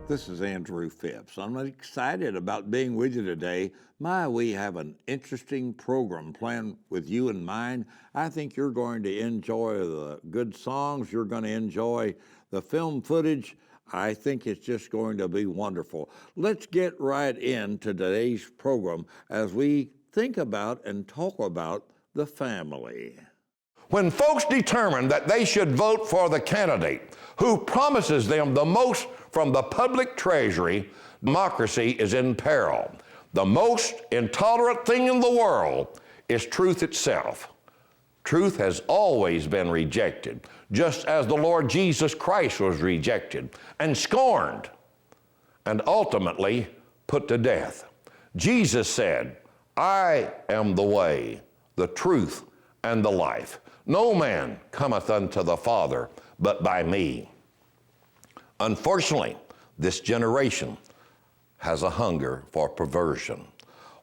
This is Andrew Phipps. I'm excited about being with you today. We have an interesting program planned with you in mind. I think you're going to enjoy the good songs. You're going to enjoy the film footage. I think it's just going to be wonderful. Let's get right into today's program as we think about and talk about the family. When folks determine that they should vote for the candidate who promises them the most from the public treasury, democracy is in peril. The most intolerant thing in the world is truth itself. Truth has always been rejected, just as the Lord Jesus Christ was rejected and scorned and ultimately put to death. Jesus said, "I am the way, the truth, and the life. No man cometh unto the Father but by me." Unfortunately, this generation has a hunger for perversion.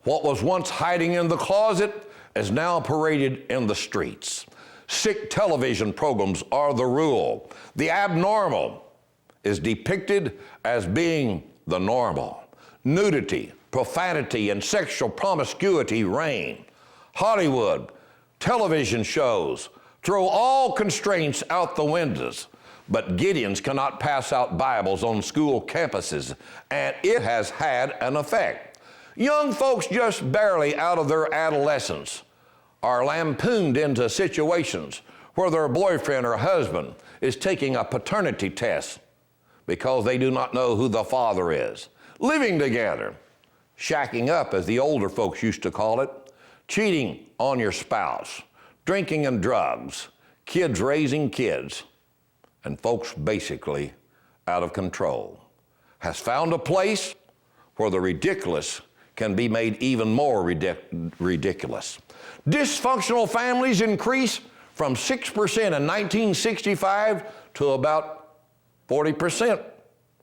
What was once hiding in the closet is now paraded in the streets. Sick television programs are the rule. The abnormal is depicted as being the normal. Nudity, profanity, and sexual promiscuity reign. Hollywood, television shows throw all constraints out the windows, but Gideons cannot pass out Bibles on school campuses, and it has had an effect. Young folks just barely out of their adolescence are lampooned into situations where their boyfriend or husband is taking a paternity test because they do not know who the father is. Living together, shacking up as the older folks used to call it, cheating on your spouse, drinking and drugs, kids raising kids, and folks basically out of control, has found a place where the ridiculous can be made even more ridiculous. Dysfunctional families increase from 6% in 1965 to about 40%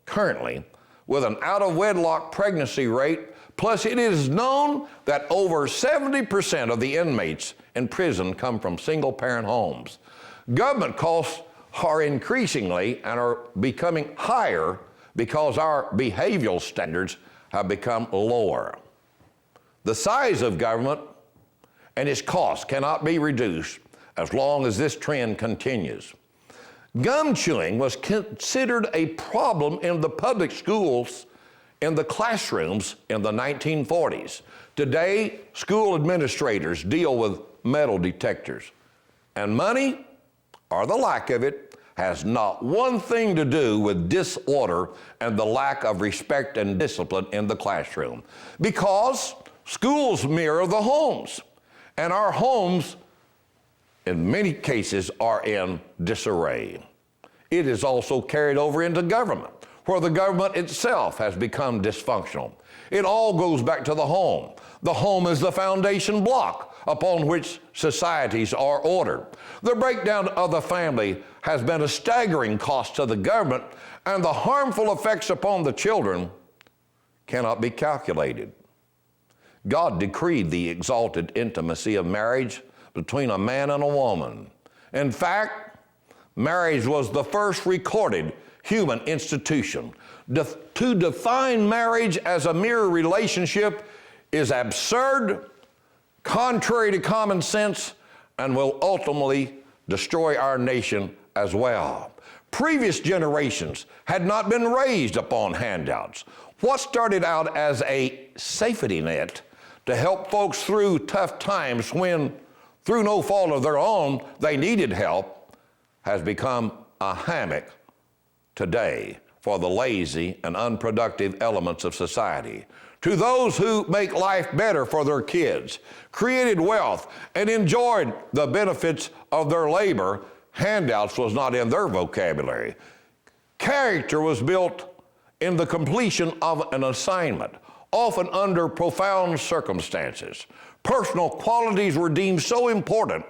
currently, with an out-of-wedlock pregnancy rate. Plus, it is known that over 70% of the inmates in prison come from single-parent homes. Government costs are increasingly and are becoming higher because our behavioral standards have become lower. The size of government and its costs cannot be reduced as long as this trend continues. Gum chewing was considered a problem in the public schools in the classrooms in the 1940s. Today, school administrators deal with metal detectors, and money, or the lack of it, has not one thing to do with disorder and the lack of respect and discipline in the classroom, because schools mirror the homes, and our homes in many cases are in disarray. It is also carried over into government, where the government itself has become dysfunctional. It all goes back to the home. The home is the foundation block upon which societies are ordered. The breakdown of the family has been a staggering cost to the government, and the harmful effects upon the children cannot be calculated. God decreed the exalted intimacy of marriage between a man and a woman. In fact, marriage was the first recorded human institution. To define marriage as a mere relationship is absurd, contrary to common sense, and will ultimately destroy our nation as well. Previous generations had not been raised upon handouts. What started out as a safety net to help folks through tough times when, through no fault of their own, they needed help, has become a hammock today for the lazy and unproductive elements of society. To those who make life better for their kids, created wealth, and enjoyed the benefits of their labor, handouts was not in their vocabulary. Character was built in the completion of an assignment, often under profound circumstances. Personal qualities were deemed so important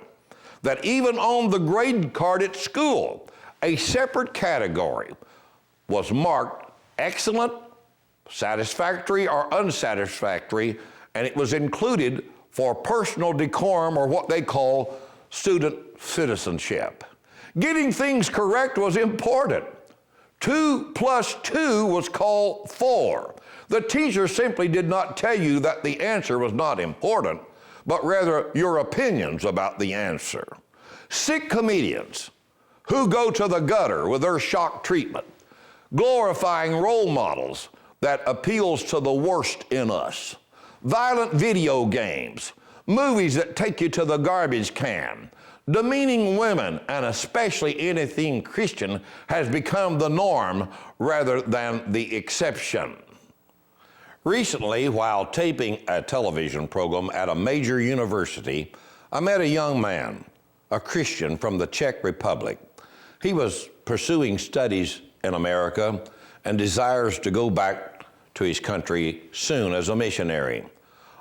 that even on the grade card at school, a separate category was marked excellent, satisfactory, or unsatisfactory, and it was included for personal decorum, or what they call student citizenship. Getting things correct was important. 2 plus 2 was called 4. The teacher simply did not tell you that the answer was not important, but rather your opinions about the answer. Sick comedians who go to the gutter with their shock treatment, glorifying role models that appeals to the worst in us, violent video games, movies that take you to the garbage can, demeaning women, and especially anything Christian has become the norm rather than the exception. Recently, while taping a television program at a major university, I met a young man, a Christian from the Czech Republic. He was pursuing studies in America and desires to go back to his country soon as a missionary.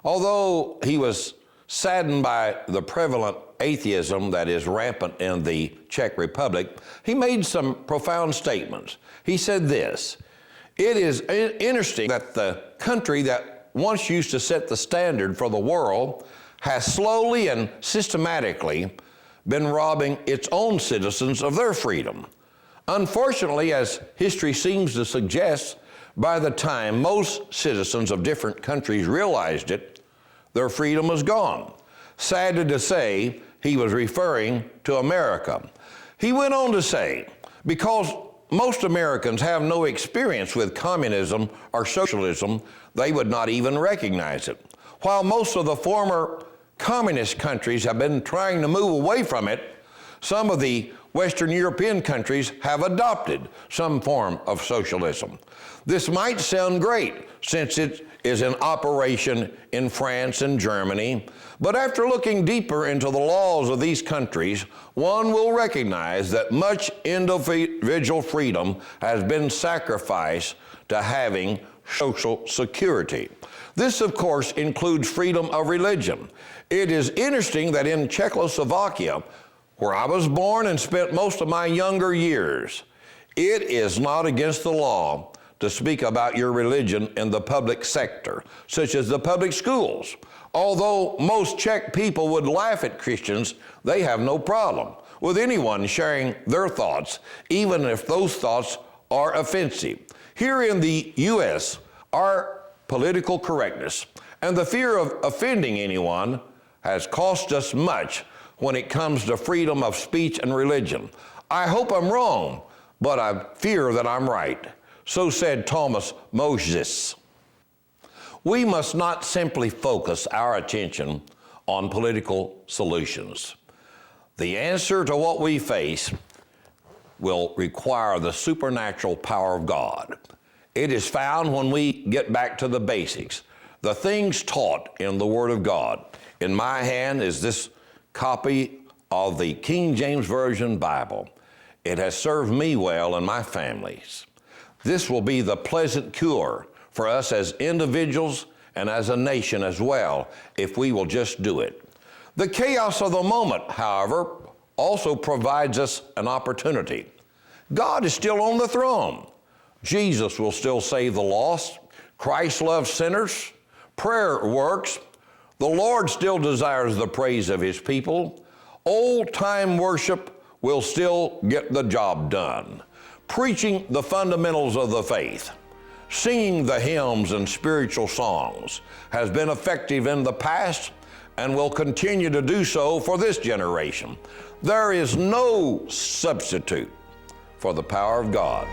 Although he was saddened by the prevalent atheism that is rampant in the Czech Republic, he made some profound statements. He said this: "It is interesting that the country that once used to set the standard for the world has slowly and systematically been robbing its own citizens of their freedom. Unfortunately, as history seems to suggest, by the time most citizens of different countries realized it, their freedom was gone." Sad to say, he was referring to America. He went on to say, because most Americans have no experience with communism or socialism, they would not even recognize it. While most of the former communist countries have been trying to move away from it, some of the Western European countries have adopted some form of socialism. This might sound great since it is in operation in France and Germany, but after looking deeper into the laws of these countries, one will recognize that much individual freedom has been sacrificed to having social security. This, of course, includes freedom of religion. It is interesting that in Czechoslovakia, where I was born and spent most of my younger years, it is not against the law to speak about your religion in the public sector, such as the public schools. Although most Czech people would laugh at Christians, they have no problem with anyone sharing their thoughts, even if those thoughts are offensive. Here in the U.S., our political correctness and the fear of offending anyone has cost us much when it comes to freedom of speech and religion. I hope I'm wrong, but I fear that I'm right. So said Thomas Moses. We must not simply focus our attention on political solutions. The answer to what we face will require the supernatural power of God. It is found when we get back to the basics, the things taught in the Word of God. In my hand is this copy of the King James Version Bible. It has served me well and my families. This will be the pleasant cure for us as individuals and as a nation as well, if we will just do it. The chaos of the moment, however, also provides us an opportunity. God is still on the throne. Jesus will still save the lost. Christ loves sinners. Prayer works. The Lord still desires the praise of His people. Old-time worship will still get the job done. Preaching the fundamentals of the faith, singing the hymns and spiritual songs has been effective in the past and will continue to do so for this generation. There is no substitute for the power of God.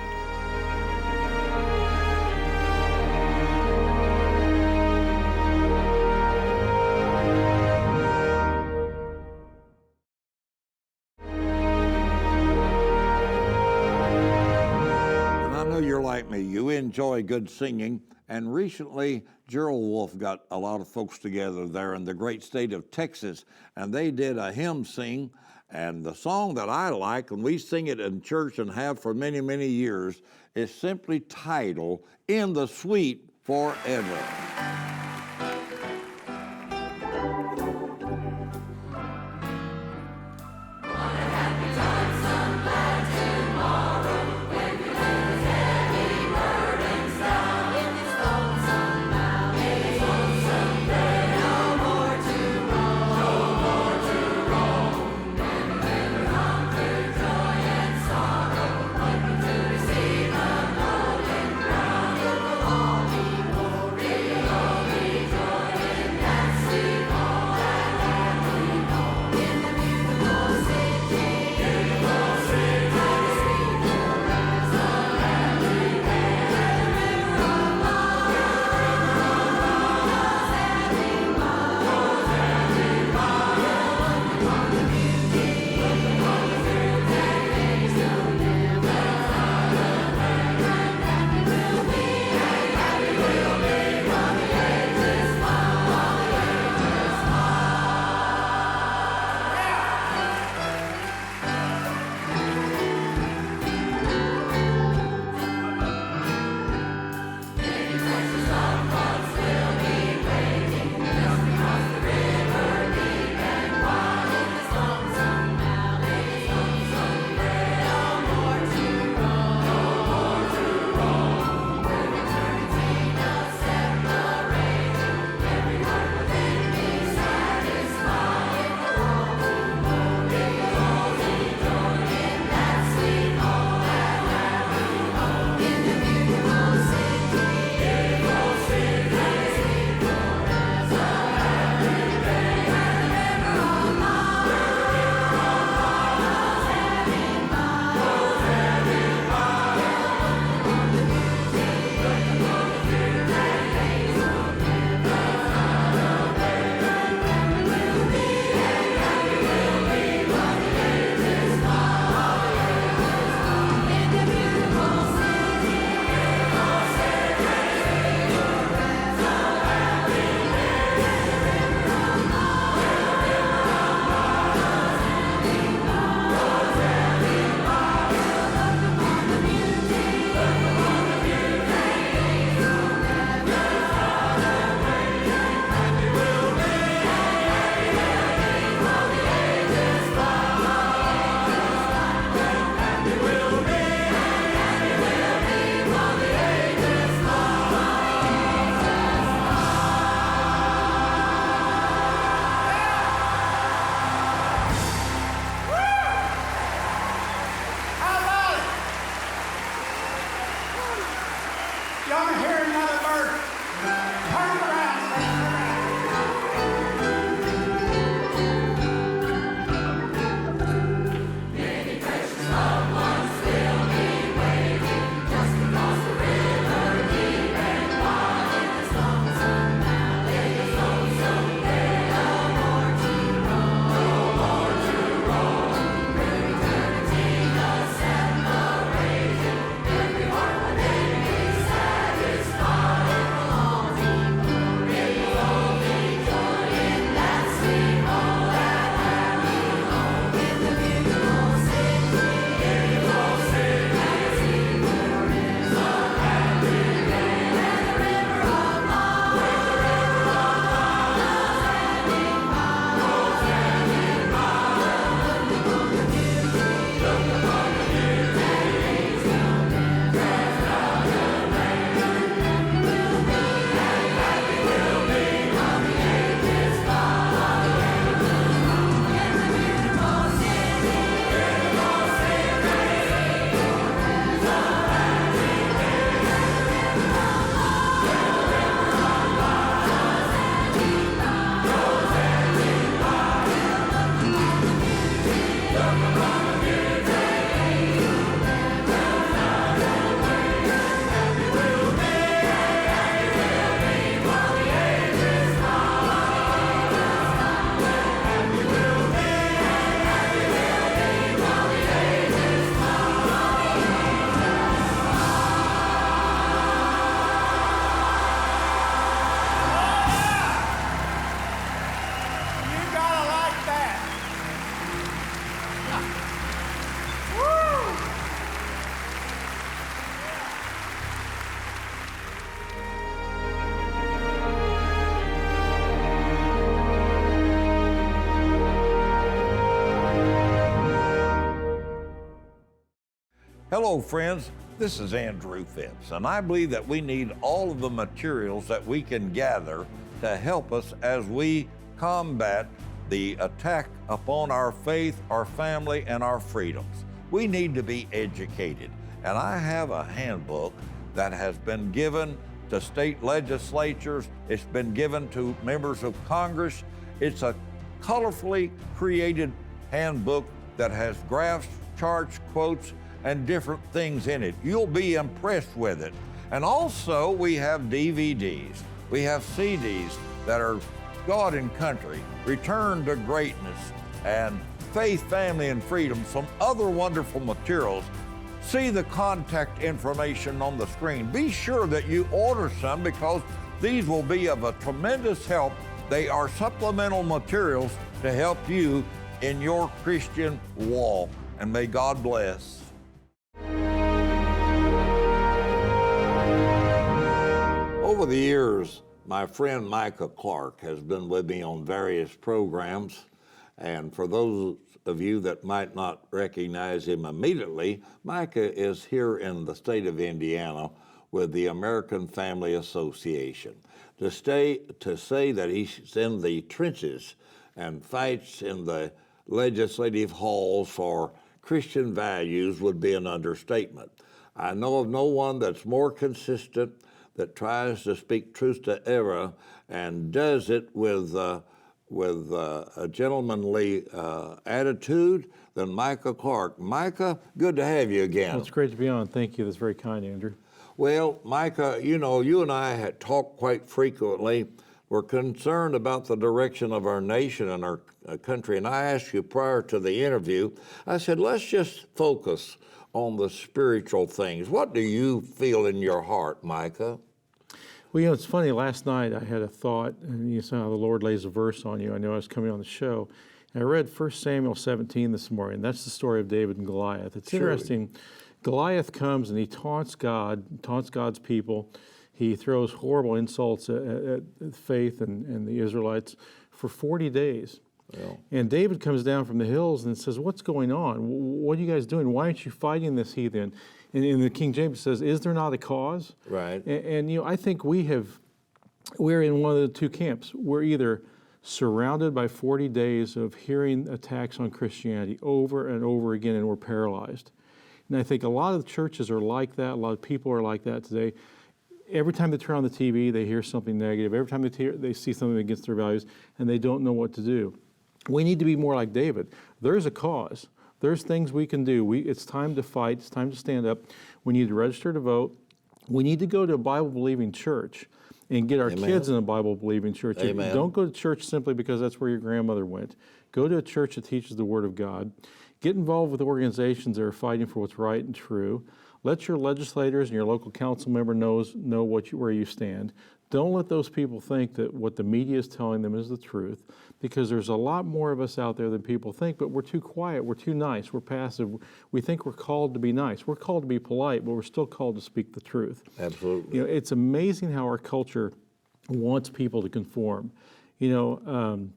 You're like me. You enjoy good singing. And recently, Gerald Wolf got a lot of folks together there in the great state of Texas, and they did a hymn sing. And the song that I like, and we sing it in church and have for many, many years, is simply titled, "In the Sweet Forever." See Hello, friends. This is Andrew Phipps, and I believe that we need all of the materials that we can gather to help us as we combat the attack upon our faith, our family, and our freedoms. We need to be educated, and I have a handbook that has been given to state legislatures. It's been given to members of Congress. It's a colorfully created handbook that has graphs, charts, quotes, and different things in it. You'll be impressed with it. And also we have DVDs. We have CDs that are God and Country, Return to Greatness, and Faith, Family, and Freedom, some other wonderful materials. See the contact information on the screen. Be sure that you order some because these will be of a tremendous help. They are supplemental materials to help you in your Christian walk. And may God bless. Over the years, my friend Micah Clark has been with me on various programs, and for those of you that might not recognize him immediately, Micah is here in the state of Indiana with the American Family Association. To say that he's in the trenches and fights in the legislative halls for Christian values would be an understatement. I know of no one that's more consistent, that tries to speak truth to error and does it with a gentlemanly attitude than Micah Clark. Micah, good to have you again. Well, it's great to be on. Thank you. That's very kind, Andrew. Well, Micah, you know, you and I had talked quite frequently. We're concerned about the direction of our nation and our country. And I asked you prior to the interview, I said, let's just focus on the spiritual things. What do you feel in your heart, Micah? Well, you know, it's funny. Last night I had a thought, and you saw how the Lord lays a verse on you. I know I was coming on the show. And I read 1 Samuel 17 this morning. That's the story of David and Goliath. It's interesting. Goliath comes and he taunts God, taunts God's people. He throws horrible insults at faith and the Israelites for 40 days. Yeah. And David comes down from the hills and says, what's going on? What are you guys doing? Why aren't you fighting this heathen? And in the King James says, is there not a cause? Right. And you know, I think we're in one of the two camps. We're either surrounded by 40 days of hearing attacks on Christianity over and over again, and we're paralyzed. And I think a lot of the churches are like that. A lot of people are like that today. Every time they turn on the TV, they hear something negative. Every time they see something against their values, and they don't know what to do. We need to be more like David. There's a cause. There's things we can do. It's time to fight. It's time to stand up. We need to register to vote. We need to go to a Bible-believing church and get our kids in a Bible-believing church. Amen. Don't go to church simply because that's where your grandmother went. Go to a church that teaches the Word of God. Get involved with organizations that are fighting for what's right and true. Let your legislators and your local council member know where you stand. Don't let those people think that what the media is telling them is the truth, because there's a lot more of us out there than people think, but we're too quiet, we're too nice, we're passive. We think we're called to be nice. We're called to be polite, but we're still called to speak the truth. Absolutely. You know, it's amazing how our culture wants people to conform. You know,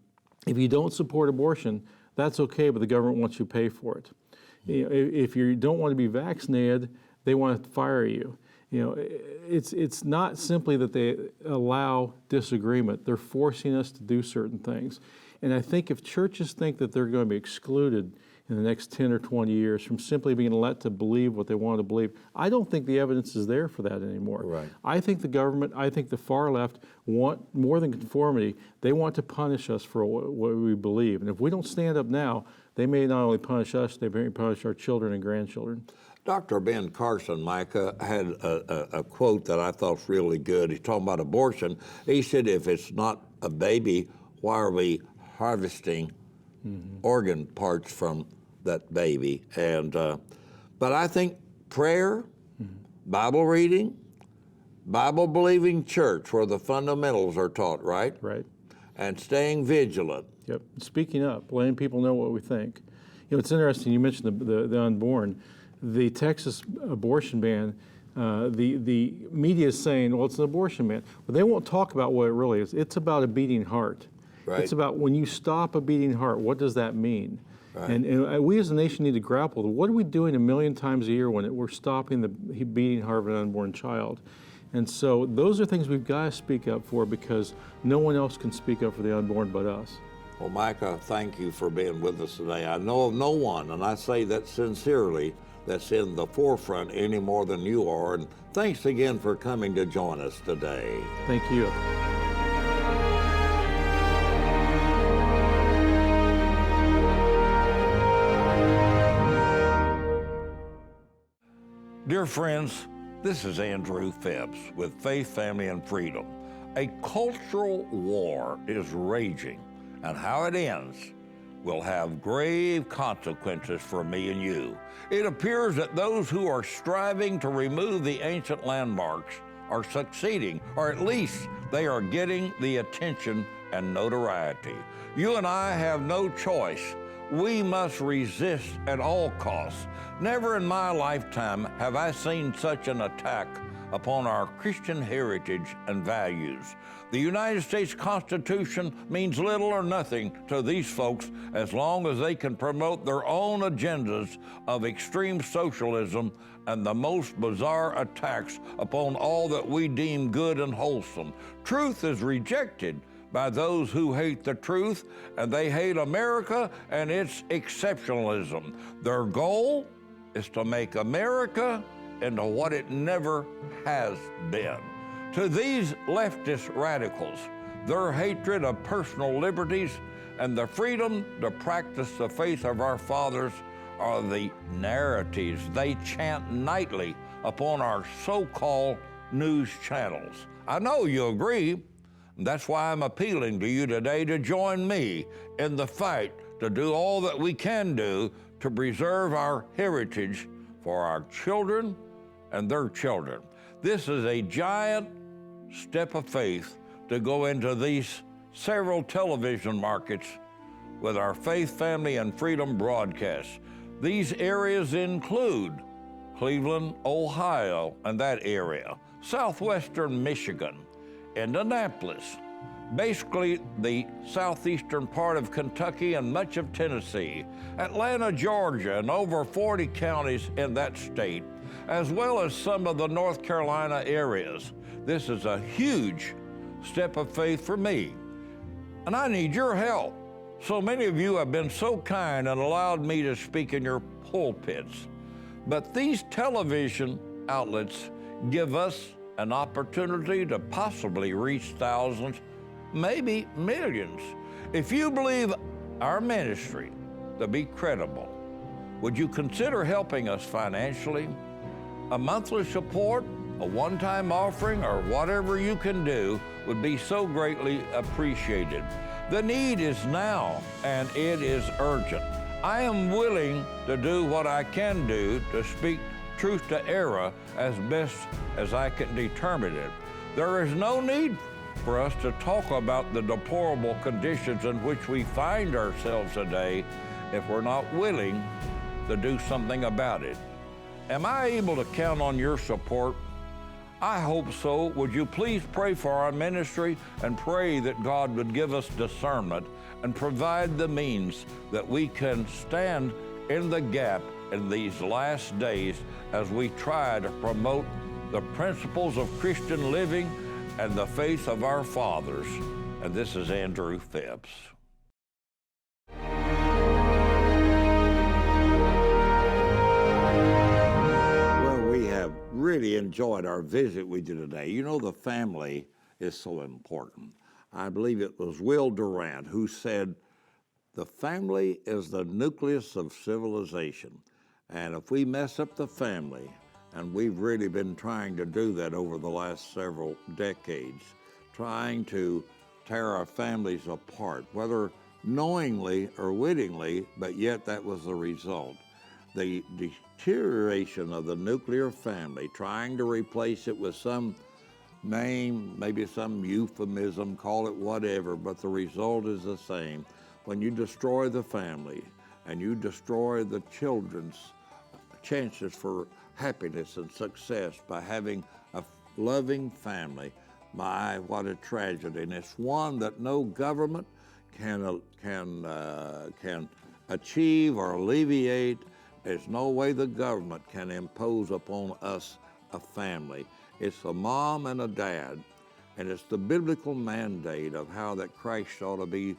if you don't support abortion, that's okay, but the government wants you to pay for it. You know, if you don't want to be vaccinated, they want to fire you. You know, it's not simply that they allow disagreement. They're forcing us to do certain things. And I think if churches think that they're going to be excluded in the next 10 or 20 years from simply being let to believe what they want to believe, I don't think the evidence is there for that anymore. Right. I think the government, I think the far left want more than conformity. They want to punish us for what we believe. And if we don't stand up now, they may not only punish us, they may punish our children and grandchildren. Dr. Ben Carson, Micah, had a quote that I thought was really good. He's talking about abortion. He said, if it's not a baby, why are we harvesting organ parts from that baby? And but I think prayer, Bible reading, Bible-believing church where the fundamentals are taught, right? Right. And staying vigilant. Yep. Speaking up, letting people know what we think. You know, it's interesting, you mentioned the unborn. The Texas abortion ban, the media is saying, well, it's an abortion ban. But they won't talk about what it really is. It's about a beating heart. Right. It's about when you stop a beating heart, what does that mean? Right. And we as a nation need to grapple with what are we doing a million times a year when we're stopping the beating heart of an unborn child. And so those are things we've got to speak up for because no one else can speak up for the unborn but us. Well, Micah, thank you for being with us today. I know of no one, and I say that sincerely, that's in the forefront any more than you are. And thanks again for coming to join us today. Thank you. Dear friends, this is Andrew Phipps with Faith, Family, and Freedom. A cultural war is raging, and how it ends will have grave consequences for me and you. It appears that those who are striving to remove the ancient landmarks are succeeding, or at least they are getting the attention and notoriety. You and I have no choice. We must resist at all costs. Never in my lifetime have I seen such an attack upon our Christian heritage and values. The United States Constitution means little or nothing to these folks as long as they can promote their own agendas of extreme socialism and the most bizarre attacks upon all that we deem good and wholesome. Truth is rejected by those who hate the truth, and they hate America and its exceptionalism. Their goal is to make America into what it never has been. To these leftist radicals, their hatred of personal liberties and the freedom to practice the faith of our fathers are the narratives they chant nightly upon our so-called news channels. I know you agree. That's why I'm appealing to you today to join me in the fight to do all that we can do to preserve our heritage for our children and their children. This is a giant step of faith to go into these several television markets with our Faith, Family, and Freedom broadcasts. These areas include Cleveland, Ohio, and that area, southwestern Michigan, Indianapolis, basically the southeastern part of Kentucky and much of Tennessee, Atlanta, Georgia, and over 40 counties in that state, as well as some of the North Carolina areas. This is a huge step of faith for me, and I need your help. So many of you have been so kind and allowed me to speak in your pulpits, but these television outlets give us an opportunity to possibly reach thousands, maybe millions. If you believe our ministry to be credible, would you consider helping us financially? A monthly support, a one-time offering, or whatever you can do would be so greatly appreciated. The need is now, and it is urgent. I am willing to do what I can do to speak truth to error as best as I can determine it. There is no need for us to talk about the deplorable conditions in which we find ourselves today if we're not willing to do something about it. Am I able to count on your support? I hope so. Would you please pray for our ministry and pray that God would give us discernment and provide the means that we can stand in the gap in these last days as we try to promote the principles of Christian living and the faith of our fathers. And this is Andrew Phipps. Well, we have really enjoyed our visit with you today. You know, the family is so important. I believe it was Will Durant who said, "The family is the nucleus of civilization. And if we mess up the family," and we've really been trying to do that over the last several decades, trying to tear our families apart, whether knowingly or wittingly, but yet that was the result. The deterioration of the nuclear family, trying to replace it with some name, maybe some euphemism, call it whatever, but the result is the same. When you destroy the family and you destroy the children's chances for happiness and success by having a loving family, my, what a tragedy. And it's one that no government can achieve or alleviate. There's no way the government can impose upon us a family. It's a mom and a dad, and it's the biblical mandate of how that Christ ought to be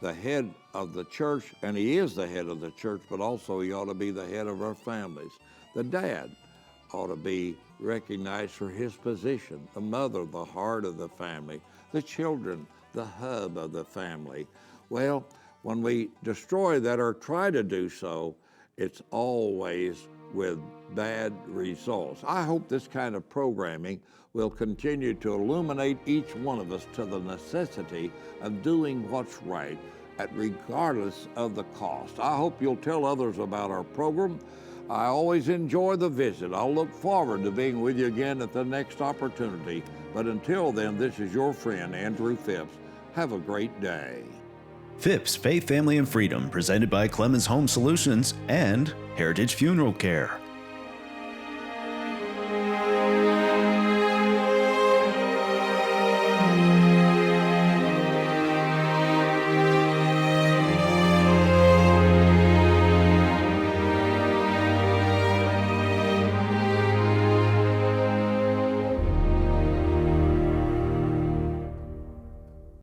the head of the church, and he is the head of the church, but also he ought to be the head of our families. The dad ought to be recognized for his position, the mother, the heart of the family, the children, the hub of the family. Well, when we destroy that or try to do so, it's always with bad results. I hope this kind of programming will continue to illuminate each one of us to the necessity of doing what's right, regardless of the cost. I hope you'll tell others about our program. I always enjoy the visit. I'll look forward to being with you again at the next opportunity. But until then, this is your friend, Andrew Phipps. Have a great day. Phipps Faith, Family, and Freedom, presented by Clemens Home Solutions and Heritage Funeral Care.